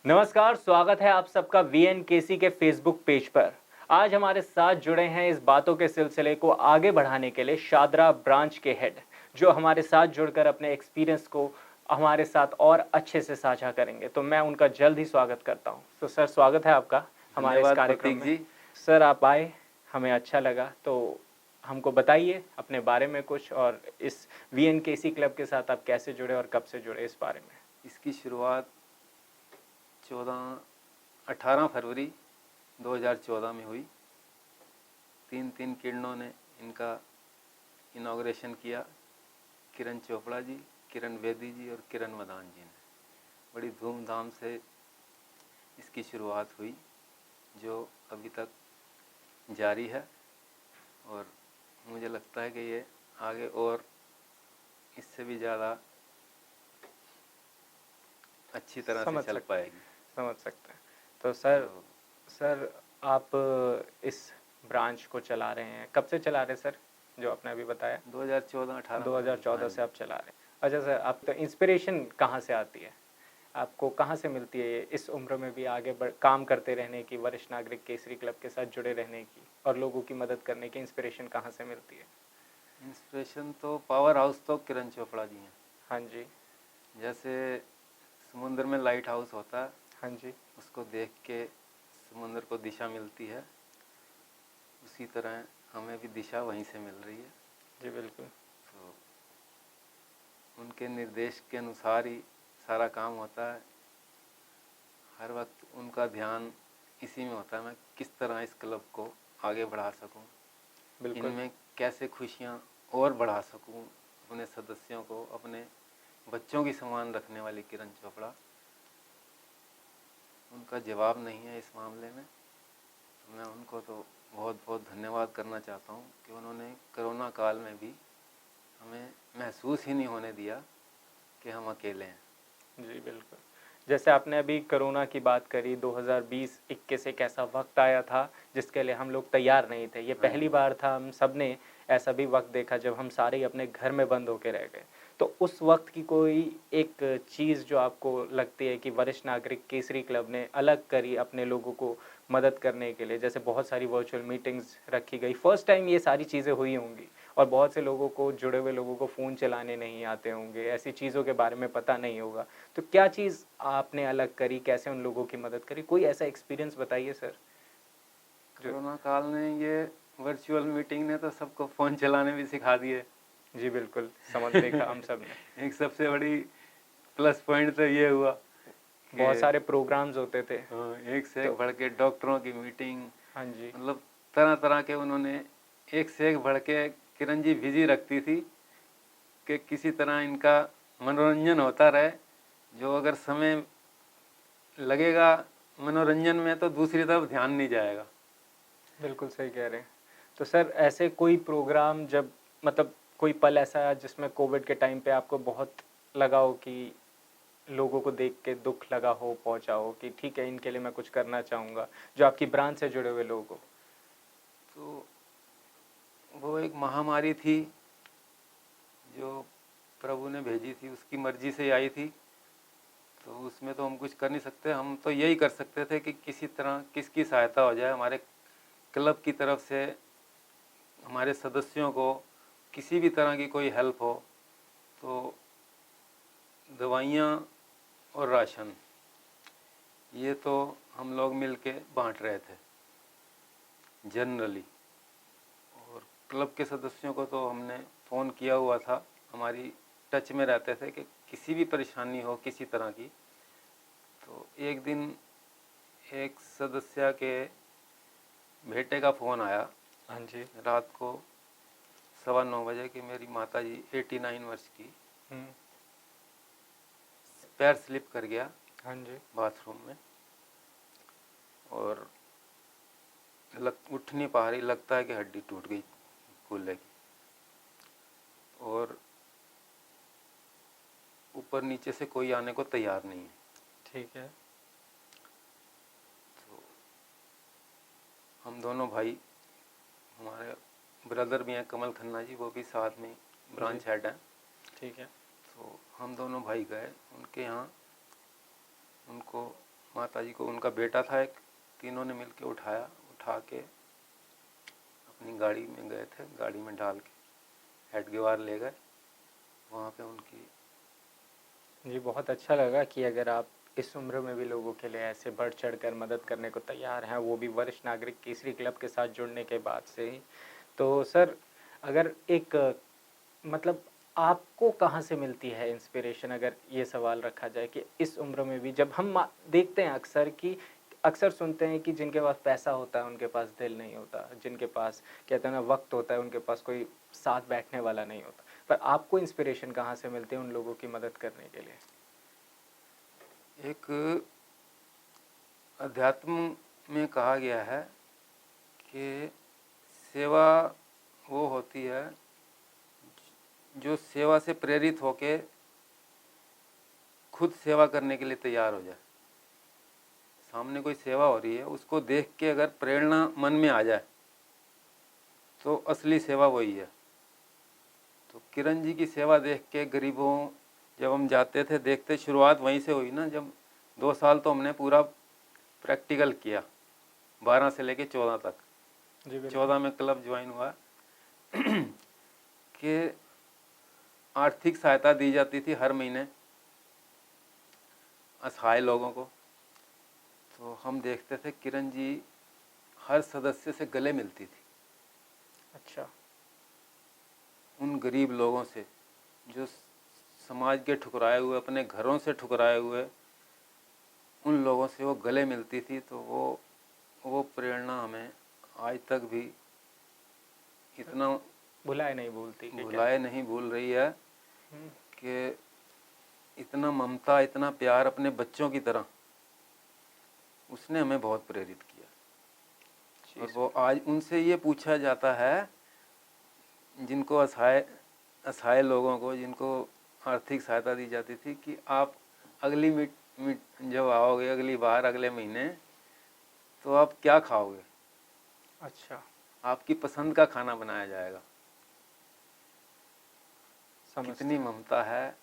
नमस्कार, स्वागत है आप सबका वीएनकेसी के फेसबुक पेज पर। आज हमारे साथ जुड़े हैं इस बातों के सिलसिले को आगे बढ़ाने के लिए शादरा ब्रांच के हेड, जो हमारे साथ जुड़कर अपने एक्सपीरियंस को हमारे साथ और अच्छे से साझा करेंगे। तो मैं उनका जल्द ही स्वागत करता हूं। तो सर, स्वागत है आपका हमारे इस धन्यवाद कार्यक्रम प्रतीक में। जी। सर, आप आए, हमें अच्छा लगा। तो हमको बताइए अपने बारे में कुछ, और इस वीएनकेसी क्लब के साथ आप कैसे जुड़े और कब से जुड़े, इस बारे में। इसकी शुरुआत 18 फरवरी 2014 में हुई। तीन किरणों ने इनका इनॉग्रेशन किया। किरण चोपड़ा जी, किरण बेदी जी और किरण मदान जी ने बड़ी धूमधाम से इसकी शुरुआत हुई, जो अभी तक जारी है। और मुझे लगता है कि ये आगे और इससे भी ज़्यादा अच्छी तरह से चल पाएगी। समझ सकते हैं। तो सर, आप इस ब्रांच को चला रहे हैं, कब से चला रहे हैं सर, जो आपने अभी बताया? 2014-18। 2014 से आप चला रहे हैं। अच्छा सर, आप तो इंस्पिरेशन कहाँ से आती है, आपको कहाँ से मिलती है इस उम्र में भी आगे काम करते रहने की, वरिष्ठ नागरिक केसरी क्लब के साथ जुड़े रहने की और लोगों की मदद करने की इंस्पिरेशन कहाँ से मिलती है? इंस्पिरेशन तो पावर हाउस तो किरण चोपड़ा जी हैं। हाँ जी। जैसे समुद्र में लाइट हाउस होता है, हाँ जी। उसको देख के समुद्र को दिशा मिलती है, उसी तरह हमें भी दिशा वहीं से मिल रही है। जी बिल्कुल। तो उनके निर्देश के अनुसार ही सारा काम होता है। हर वक्त उनका ध्यान इसी में होता है, मैं किस तरह इस क्लब को आगे बढ़ा सकूं, इनमें कैसे खुशियां और बढ़ा सकूं, अपने सदस्यों को अपने बच्चों की समान रखने वाली किरण चोपड़ा, उनका जवाब नहीं है इस मामले में। तो मैं उनको तो बहुत बहुत धन्यवाद करना चाहता हूँ कि उन्होंने कोरोना काल में भी हमें महसूस ही नहीं होने दिया कि हम अकेले हैं। जी बिल्कुल। जैसे आपने अभी कोरोना की बात करी, 2020-21 एक ऐसा वक्त आया था जिसके लिए हम लोग तैयार नहीं थे। ये पहली बार था, हम सब ने ऐसा भी वक्त देखा जब हम सारे ही अपने घर में बंद होके रह गए। तो उस वक्त की कोई एक चीज़ जो आपको लगती है कि वरिष्ठ नागरिक केसरी क्लब ने अलग करी अपने लोगों को मदद करने के लिए? जैसे बहुत सारी वर्चुअल मीटिंग्स रखी गई, फर्स्ट टाइम ये सारी चीज़ें हुई होंगी, और बहुत से लोगों को, जुड़े हुए लोगों को फ़ोन चलाने नहीं आते होंगे, ऐसी चीज़ों के बारे में पता नहीं होगा। तो क्या चीज़ आपने अलग करी, कैसे उन लोगों की मदद करी? कोई ऐसा एक्सपीरियंस बताइए सर। कोरोना काल में ये वर्चुअल मीटिंग ने तो सबको फ़ोन चलाने भी सिखा दिए। जी बिल्कुल, समझ देखा हम सब ने। एक सबसे बड़ी प्लस पॉइंट तो ये हुआ कि बहुत सारे प्रोग्राम्स होते थे। एक से एक तो बढ़ के डॉक्टरों की मीटिंग, हाँ जी। मतलब तरह तरह के उन्होंने एक से एक बढ़ के किरण जी बिजी रखती थी कि किसी तरह इनका मनोरंजन होता रहे। जो अगर समय लगेगा मनोरंजन में तो दूसरी तरफ ध्यान नहीं जाएगा। बिल्कुल सही कह रहे हैं। तो सर, ऐसे कोई प्रोग्राम, जब मतलब कोई पल ऐसा आया जिसमें कोविड के टाइम पे आपको बहुत लगा हो कि लोगों को देख के दुख लगा हो, पहुंचा हो कि ठीक है, इनके लिए मैं कुछ करना चाहूँगा, जो आपकी ब्रांच से जुड़े हुए लोगों को? तो वो एक महामारी थी जो प्रभु ने भेजी थी, उसकी मर्जी से आई थी, तो उसमें तो हम कुछ कर नहीं सकते। हम तो यही कर सकते थे कि किसी तरह किसकी सहायता हो जाए, हमारे क्लब की तरफ से हमारे सदस्यों को किसी भी तरह की कोई हेल्प हो। तो दवाइयाँ और राशन, ये तो हम लोग मिल के बाँट रहे थे जनरली। और क्लब के सदस्यों को तो हमने फ़ोन किया हुआ था, हमारी टच में रहते थे कि किसी भी परेशानी हो किसी तरह की। तो एक दिन एक सदस्य के बेटे का फ़ोन आया, हाँ जी। रात को 9:15 बजे कि मेरी माता जी 89 वर्ष की पैर स्लिप कर गया हाँ जी। बाथरूम में, और उठ नहीं पा रही, लगता है कि हड्डी टूट गई कूल्हे की, और ऊपर नीचे से कोई आने को तैयार नहीं है। ठीक है। तो हम दोनों भाई, हमारे ब्रदर भी हैं कमल खन्ना जी, वो भी साथ में ब्रांच हेड हैं। ठीक है। तो हम दोनों भाई गए उनके यहाँ, उनको माता जी को उनका बेटा था एक, तीनों ने मिलके उठा के अपनी गाड़ी में गए थे, गाड़ी में डाल के हेडगेवार ले गए। वहाँ पे उनकी जी, बहुत अच्छा लगा कि अगर आप इस उम्र में भी लोगों के लिए ऐसे बढ़ चढ़कर मदद करने को तैयार हैं, वो भी वरिष्ठ नागरिक केसरी क्लब के साथ जुड़ने के बाद से ही। तो सर, अगर एक मतलब आपको कहाँ से मिलती है इंस्पिरेशन, अगर ये सवाल रखा जाए कि इस उम्र में भी जब हम देखते हैं अक्सर कि अक्सर सुनते हैं कि जिनके पास पैसा होता है उनके पास दिल नहीं होता, जिनके पास कहते हैं ना वक्त होता है उनके पास कोई साथ बैठने वाला नहीं होता। पर आपको इंस्पिरेशन कहाँ से मिलती है उन लोगों की मदद करने के लिए? एक अध्यात्म में कहा गया है कि सेवा वो होती है जो सेवा से प्रेरित होके खुद सेवा करने के लिए तैयार हो जाए। सामने कोई सेवा हो रही है, उसको देख के अगर प्रेरणा मन में आ जाए तो असली सेवा वही है। तो किरण जी की सेवा देख के गरीबों, जब हम जाते थे देखते, शुरुआत वहीं से हुई ना। जब 2 साल तो हमने पूरा प्रैक्टिकल किया, 12 से लेके 14 तक। जी बिल्कुल। 14 में क्लब ज्वाइन हुआ कि आर्थिक सहायता दी जाती थी हर महीने असहाय लोगों को। तो हम देखते थे किरण जी हर सदस्य से गले मिलती थी, अच्छा। उन गरीब लोगों से जो समाज के ठुकराए हुए, अपने घरों से ठुकराए हुए, उन लोगों से वो गले मिलती थी। तो वो प्रेरणा हमें आज तक भी इतना भुलाए नहीं भूलती कि क्या? भुलाए नहीं भूल रही है हम्म, कि इतना ममता, इतना प्यार अपने बच्चों की तरह उसने हमें बहुत प्रेरित किया। और जी वो सर। आज उनसे ये पूछा जाता है, जिनको असहाय लोगों को, जिनको आर्थिक सहायता दी जाती थी, कि आप अगली मीट जब आओगे, अगली बार अगले महीने, तो आप क्या खाओगे? अच्छा, आपकी पसंद का खाना बनाया जाएगा। समझते कितनी हैं। ममता है,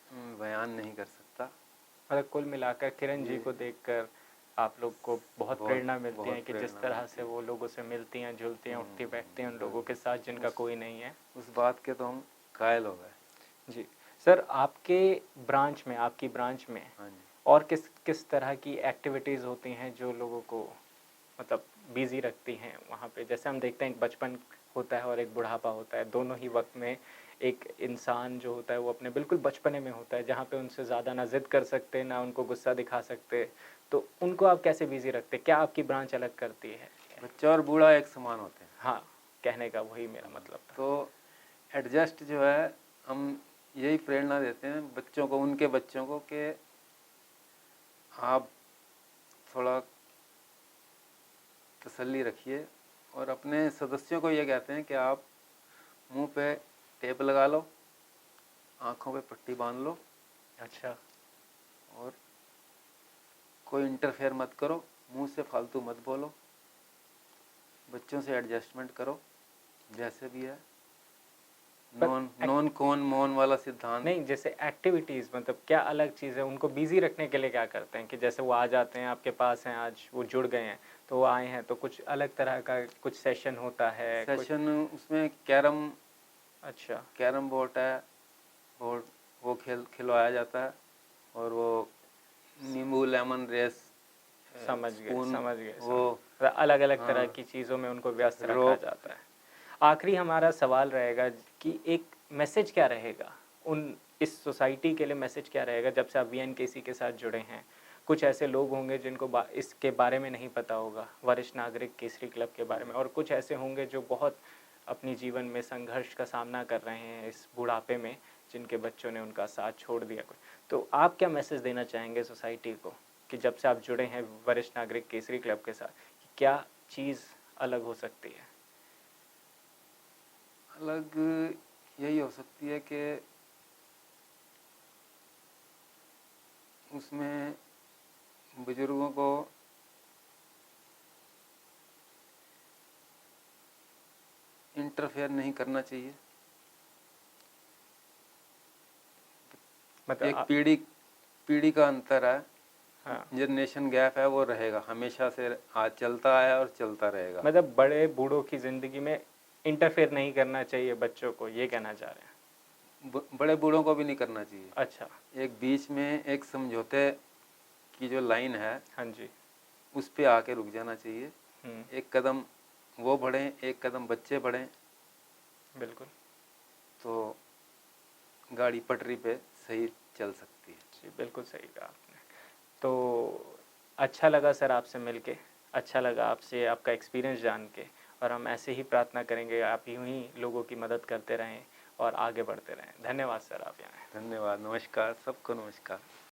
मैं बयान नहीं कर सकता। मतलब कुल मिलाकर किरण जी ये को देखकर आप लोग को बहुत बहुत प्रेरणा मिलती है बहुत कि जिस प्रेरणा तरह मिलती से है। वो लोगों से मिलती हैं, जुलती हैं, उठती बैठती हैं उन लोगों के साथ जिनका उस कोई नहीं है। उस बात के तो हम कायल हो गए। जी सर, आपके ब्रांच में, आपकी ब्रांच में हाँ जी। और किस किस तरह की एक्टिविटीज़ होती हैं जो लोगों को मतलब बिजी रखती हैं वहाँ पे? जैसे हम देखते हैं एक बचपन होता है और एक बुढ़ापा होता है, दोनों ही वक्त में एक इंसान जो होता है वो अपने बिल्कुल बचपने में होता है, जहाँ पे उनसे ज़्यादा ना जिद कर सकते, ना उनको गुस्सा दिखा सकते। तो उनको आप कैसे बिजी रखते? क्या आपकी ब्रांच अलग करती है? बच्चा और बूढ़ा एक समान होते हैं। हाँ, कहने का वही मेरा मतलब था। तो एडजस्ट जो है, हम यही प्रेरणा देते हैं बच्चों को, उनके बच्चों को, कि आप थोड़ा तसल्ली रखिए। और अपने सदस्यों को ये कहते हैं कि आप मुंह पे टेप लगा लो, आँखों पे पट्टी बांध लो, अच्छा। और कोई इंटरफेयर मत करो, मुंह से फालतू मत बोलो, बच्चों से एडजस्टमेंट करो जैसे भी है। पर नॉन कौन मौन वाला सिद्धांत। नहीं, जैसे एक्टिविटीज़ मतलब क्या अलग चीज़ है उनको बिजी रखने के लिए? क्या करते हैं कि जैसे वो आ जाते हैं आपके पास हैं, आज वो जुड़ गए हैं तो वो आए हैं, तो कुछ अलग तरह का कुछ सेशन होता है कुछ? सेशन उसमें कैरम अच्छा। कैरम बोर्ड है, बोर्ड वो खिलवाया जाता है। और वो नींबू लेमन रेस, समझ गए, स्पून, समझ गए, वो मतलब अलग अलग तरह हाँ, की चीज़ों में उनको व्यस्त रखा रोप। जाता है। आखिरी हमारा सवाल रहेगा कि एक मैसेज क्या रहेगा उन इस सोसाइटी के लिए? मैसेज क्या रहेगा जब से आप वीएनकेसी के साथ जुड़े हैं? कुछ ऐसे लोग होंगे जिनको इसके बारे में नहीं पता होगा, वरिष्ठ नागरिक केसरी क्लब के बारे में, और कुछ ऐसे होंगे जो बहुत अपनी जीवन में संघर्ष का सामना कर रहे हैं इस बुढ़ापे में, जिनके बच्चों ने उनका साथ छोड़ दिया। तो आप क्या मैसेज देना चाहेंगे सोसाइटी को कि जब से आप जुड़े हैं वरिष्ठ नागरिक केसरी क्लब के साथ, कि क्या चीज़ अलग हो सकती है? अलग यही हो सकती है कि उसमें बुजुर्गों को इंटरफेयर नहीं करना चाहिए। मतलब एक पीढ़ी का अंतर है। हाँ, जनरेशन गैप है वो रहेगा, हमेशा से आज चलता आया और चलता रहेगा। मतलब बड़े बूढ़ों की ज़िंदगी में इंटरफेयर नहीं करना चाहिए बच्चों को, ये कहना चाह रहे हैं। बड़े बूढ़ों को भी नहीं करना चाहिए। अच्छा, एक बीच में एक समझौते की जो लाइन है हाँ जी। उस पे आके रुक जाना चाहिए। एक कदम वो बढ़ें, एक कदम बच्चे बढ़ें, बिल्कुल। तो गाड़ी पटरी पे सही चल सकती है। जी, बिल्कुल सही कहा आपने। तो अच्छा लगा सर आपसे मिलके, अच्छा लगा आपसे आपका एक्सपीरियंस जान के, और हम ऐसे ही प्रार्थना करेंगे आप यूँ ही लोगों की मदद करते रहें और आगे बढ़ते रहें। धन्यवाद सर आप यहाँ आए। धन्यवाद, नमस्कार, सबको नमस्कार।